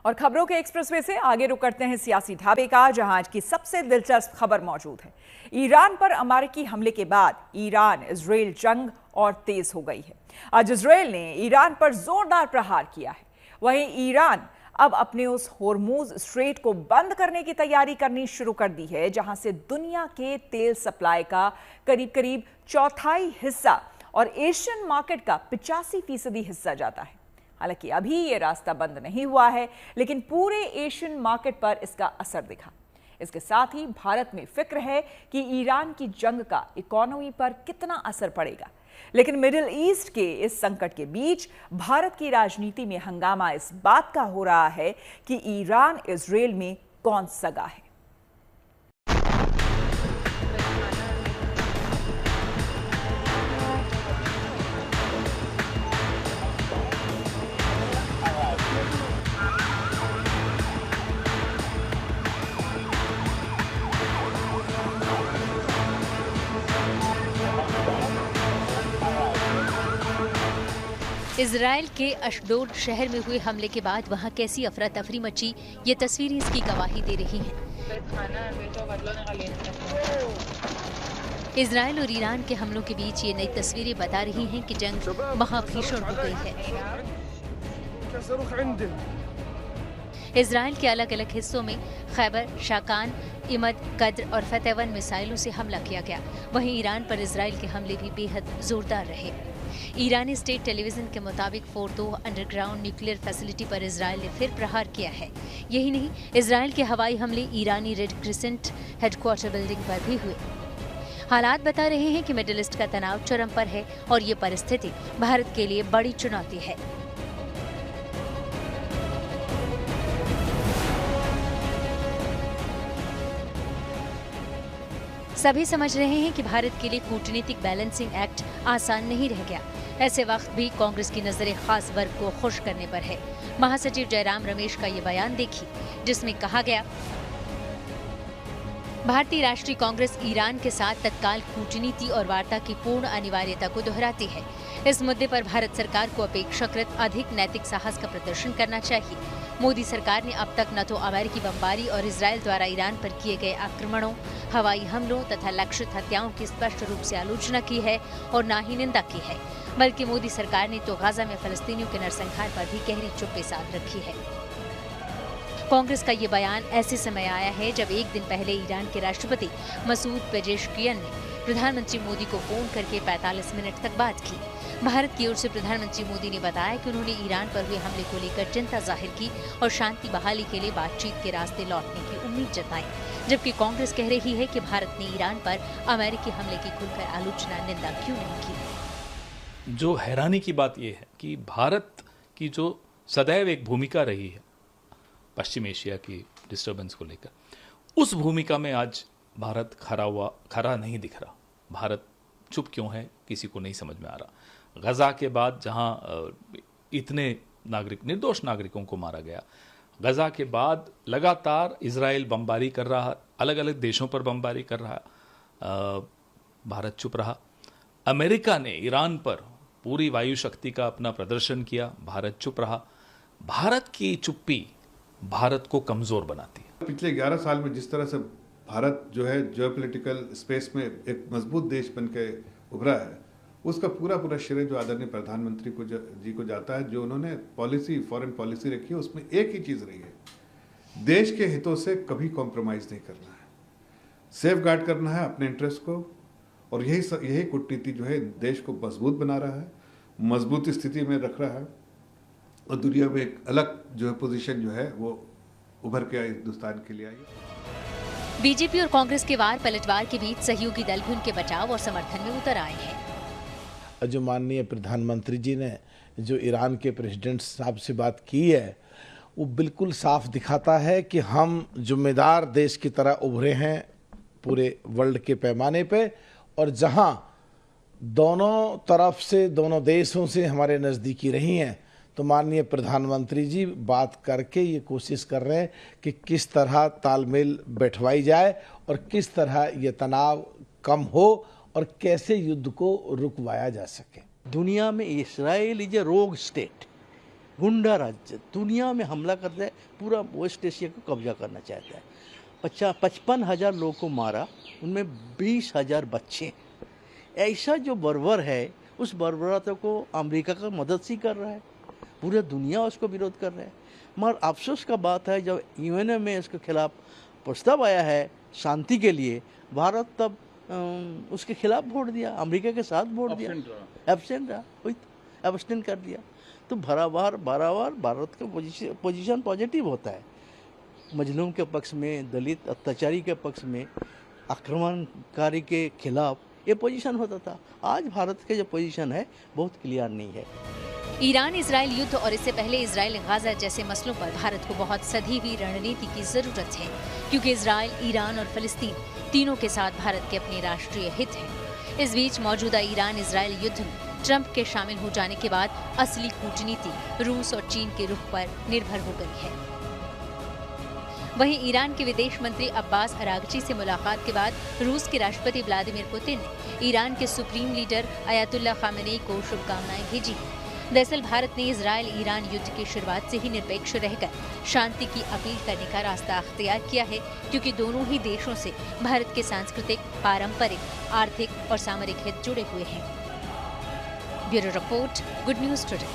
और खबरों के एक्सप्रेसवे से आगे रुक करते हैं सियासी ढाबे का, जहां आज की सबसे दिलचस्प खबर मौजूद है। ईरान पर अमेरिकी हमले के बाद ईरान इजराइल जंग और तेज हो गई है। आज इजराइल ने ईरान पर जोरदार प्रहार किया है। वहीं ईरान अब अपने उस होर्मुज स्ट्रेट को बंद करने की तैयारी करनी शुरू कर दी है, जहां से दुनिया के तेल सप्लाई का करीब चौथाई हिस्सा और एशियन मार्केट का 85% हिस्सा जाता है। हालांकि अभी ये रास्ता बंद नहीं हुआ है, लेकिन पूरे एशियन मार्केट पर इसका असर दिखा। इसके साथ ही भारत में फिक्र है कि ईरान की जंग का इकोनॉमी पर कितना असर पड़ेगा। लेकिन मिडिल ईस्ट के इस संकट के बीच भारत की राजनीति में हंगामा इस बात का हो रहा है कि ईरान इजराइल में कौन सगा है। इजराइल के अशडोद शहर में हुए हमले के बाद वहां कैसी अफरा तफरी मची, ये तस्वीरें इसकी गवाही दे रही हैं। इजराइल और ईरान के हमलों के बीच ये नई तस्वीरें बता रही हैं कि जंग महाभीषण हो गई है। इजराइल के अलग अलग हिस्सों में खैबर, शाकान, इमद, कद्र और फतेवन मिसाइलों से हमला किया गया। वहीं ईरान पर इजराइल के हमले भी बेहद जोरदार रहे। ईरानी स्टेट टेलीविजन के मुताबिक फोर्दो अंडरग्राउंड न्यूक्लियर फैसिलिटी पर इजराइल ने फिर प्रहार किया है। यही नहीं, इजराइल के हवाई हमले ईरानी रेड क्रिसेंट हेडक्वार्टर बिल्डिंग पर भी हुए। हालात बता रहे हैं कि मिडिल ईस्ट का तनाव चरम पर है और ये परिस्थिति भारत के लिए बड़ी चुनौती है। सभी समझ रहे हैं कि भारत के लिए कूटनीतिक बैलेंसिंग एक्ट आसान नहीं रह गया। ऐसे वक्त भी कांग्रेस की नजरें खास वर्ग को खुश करने पर है। महासचिव जयराम रमेश का ये बयान देखिए, जिसमें कहा गया, भारतीय राष्ट्रीय कांग्रेस ईरान के साथ तत्काल कूटनीति और वार्ता की पूर्ण अनिवार्यता को दोहराती है। इस मुद्दे पर भारत सरकार को अपेक्षाकृत अधिक नैतिक साहस का प्रदर्शन करना चाहिए। मोदी सरकार ने अब तक न तो अमेरिकी बमबारी और इजराइल द्वारा ईरान पर किए गए आक्रमणों, हवाई हमलों तथा लक्षित हत्याओं की स्पष्ट रूप से आलोचना की है और न ही निंदा की है, बल्कि मोदी सरकार ने तो गाजा में फलस्तीनियों के नरसंहार पर भी गहरी चुप्पी साध रखी है। कांग्रेस का ये बयान ऐसे समय आया है जब एक दिन पहले ईरान के राष्ट्रपति मसूद पेजेश्कियन ने प्रधानमंत्री मोदी को फोन करके 45 मिनट तक बात की। भारत की ओर से प्रधानमंत्री मोदी ने बताया कि उन्होंने ईरान पर हुए हमले को लेकर चिंता जाहिर की और शांति बहाली के लिए बातचीत के रास्ते लौटने की उम्मीद जताई, जबकि कांग्रेस कह रही है कि भारत ने ईरान पर अमेरिकी हमले की खुलकर आलोचना, निंदा क्यों नहीं की। जो हैरानी की बात यह है कि भारत की जो सदैव एक भूमिका रही है पश्चिम एशिया की डिस्टर्बेंस को लेकर, उस भूमिका में आज भारत खरा नहीं दिख रहा। भारत चुप क्यों है, किसी को नहीं समझ में आ रहा। गजा के बाद जहां इतने निर्दोष नागरिकों को मारा गया, गजा के बाद लगातार इजराइल बमबारी कर रहा, अलग अलग देशों पर बमबारी कर रहा, भारत चुप रहा। अमेरिका ने ईरान पर पूरी वायु शक्ति का अपना प्रदर्शन किया, भारत चुप रहा। भारत की चुप्पी भारत को कमजोर बनाती है। पिछले 11 साल में जिस तरह से भारत जो है जियोपॉलिटिकल स्पेस में एक मजबूत देश बन के उभरा है, उसका पूरा श्रेय जो आदरणीय प्रधानमंत्री जी को जाता है। जो उन्होंने फॉरेन पॉलिसी रखी है, उसमें एक ही चीज़ रही है, देश के हितों से कभी कॉम्प्रोमाइज़ नहीं करना है, सेफ गार्ड करना है अपने इंटरेस्ट को, और यही कूटनीति जो है देश को मजबूत बना रहा है, मजबूत स्थिति में रख रहा है, और दुनिया में एक अलग जो है पोजीशन जो है वो उभर के हिंदुस्तान के लिए आई। बीजेपी और कांग्रेस के वार पलटवार के बीच सहयोगी दल भी उनके बचाव और समर्थन में उतर आए हैं। जो माननीय प्रधानमंत्री जी ने जो ईरान के प्रेसिडेंट साहब से बात की है, वो बिल्कुल साफ दिखाता है कि हम जिम्मेदार देश की तरह उभरे हैं पूरे वर्ल्ड के पैमाने पे, और जहां दोनों तरफ से, दोनों देशों से हमारे नज़दीकी रही हैं, तो माननीय प्रधानमंत्री जी बात करके ये कोशिश कर रहे हैं कि किस तरह तालमेल बैठवाई जाए और किस तरह ये तनाव कम हो और कैसे युद्ध को रुकवाया जा सके। दुनिया में इसराइल इज ए रोग स्टेट, गुंडा राज्य दुनिया में हमला करता है, पूरा वेस्ट एशिया को कब्जा करना चाहता है। 55,000 लोगों को मारा, उनमें 20,000 बच्चे। ऐसा जो बर्बर है, उस बर्बरता को अमेरिका का मदद से कर रहा है, पूरी दुनिया उसको विरोध कर रहा है। मगर अफसोस का बात है, जब यूएन में इसके खिलाफ प्रस्ताव आया है शांति के लिए, भारत तब उसके खिलाफ वोट दिया, अमेरिका के साथ वोट दिया, एब्सेंट रहा, एब्सटेन कर दिया। तो बार भारत का पोजीशन पॉजिटिव होता है, मजलूम के पक्ष में, दलित अत्याचारी के पक्ष में, आक्रमणकारी के खिलाफ ये पोजीशन होता था। आज भारत के जो पोजीशन है बहुत क्लियर नहीं है। ईरान इजराइल युद्ध और इससे पहले इजराइल गाजा जैसे मसलों पर भारत को बहुत सधी हुई रणनीति की जरूरत है, क्योंकि इजराइल, ईरान और फिलिस्तीन तीनों के साथ भारत के अपने राष्ट्रीय हित हैं। इस बीच मौजूदा ईरान इजराइल युद्ध में ट्रंप के शामिल हो जाने के बाद असली कूटनीति रूस और चीन के रुख पर निर्भर हो गई है। वहीं ईरान के विदेश मंत्री अब्बास अरागची से मुलाकात के बाद रूस के राष्ट्रपति व्लादिमीर पुतिन ने ईरान के सुप्रीम लीडर अयातुल्ला खामेनेई को शुभकामनाएं भेजी। दरअसल भारत ने इजराइल ईरान युद्ध की शुरुआत से ही निरपेक्ष रहकर शांति की अपील करने का रास्ता अख्तियार किया है, क्योंकि दोनों ही देशों से भारत के सांस्कृतिक, पारंपरिक, आर्थिक और सामरिक हित जुड़े हुए हैं। Bureau report, good news today.